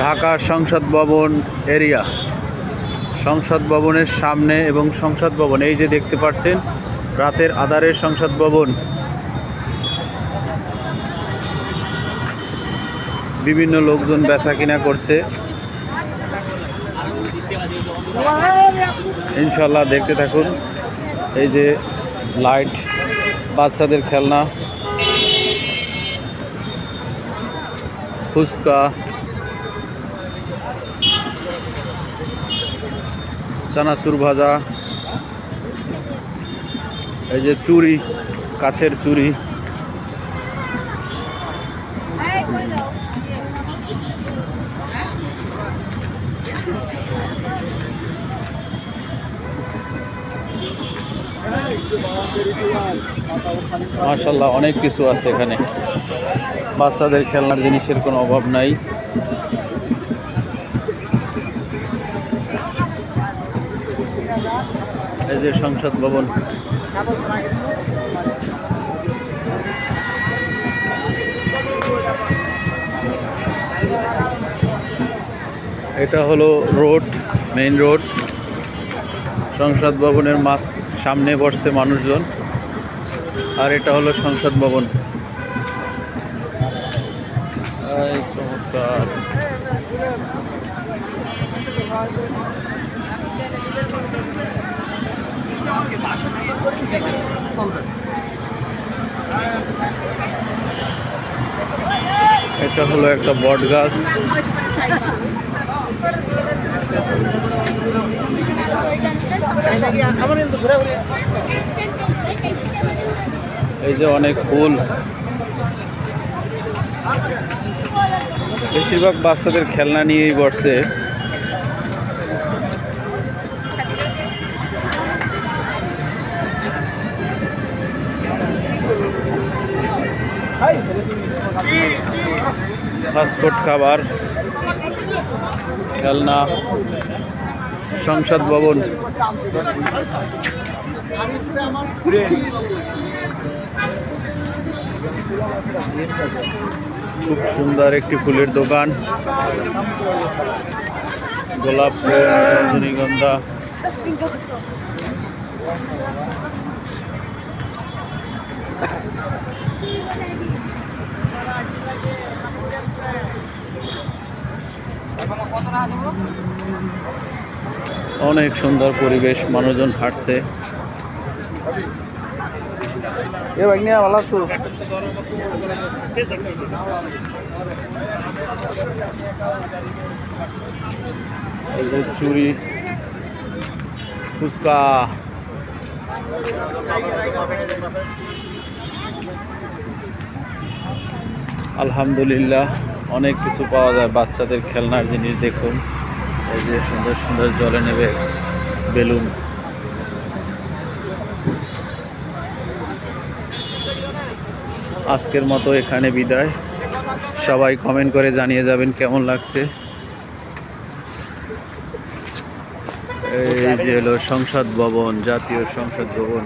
ঢাকা সংসদ ভবন এরিয়া। সংসদ ভবনের সামনে এবং সংসদ ভবন এই যে দেখতে পাচ্ছেন রাতের আধারের সংসদ ভবন। বিভিন্ন লোকজন বেচা কিনা করছে। ইনশাল্লাহ দেখতে থাকুন। এই যে লাইট, বাচ্চাদের খেলনা, ফুচকা, চানাচুর ভাজা, এই যে চুড়ি, কাছের চুড়ি, মাশাআল্লাহ অনেক কিছু আছে এখানে। বাচ্চাদের খেলনার জিনিসের কোনো অভাব নাই। এই যে সংসদ ভবন। এটা হলো রোড, মেইন রোড। সংসদ ভবনের সামনে বসছে মানুষজন, আর এটা হলো সংসদ ভবন। চমৎকার। এটা হলো একটা বট গাছ। এই যে অনেক ফুল, বেশিরভাগ বাচ্চাদের খেলনা নিয়েই বসছে। ফাস্টফুড খাবার, খেলনা, সংসদ ভবন। খুব সুন্দর একটি ফুলের দোকান, গোলাপ ফুল, রজনীগন্ধা। অনেক সুন্দর পরিবেশ, মানুষজন হাঁটছে। এই যে চুড়ি, ফুচকা, আলহামদুলিল্লাহ অনেক কিছু পাওয়া যায়। বাচ্চাদের খেলনার জিনিস দেখুন, এই যে সুন্দর সুন্দর জলে নেবে বেলুন। আজকের মতো এখানে বিদায়। সবাই কমেন্ট করে জানিয়ে যাবেন কেমন লাগছে। এই যে হলো সংসদ ভবন, জাতীয় সংসদ ভবন।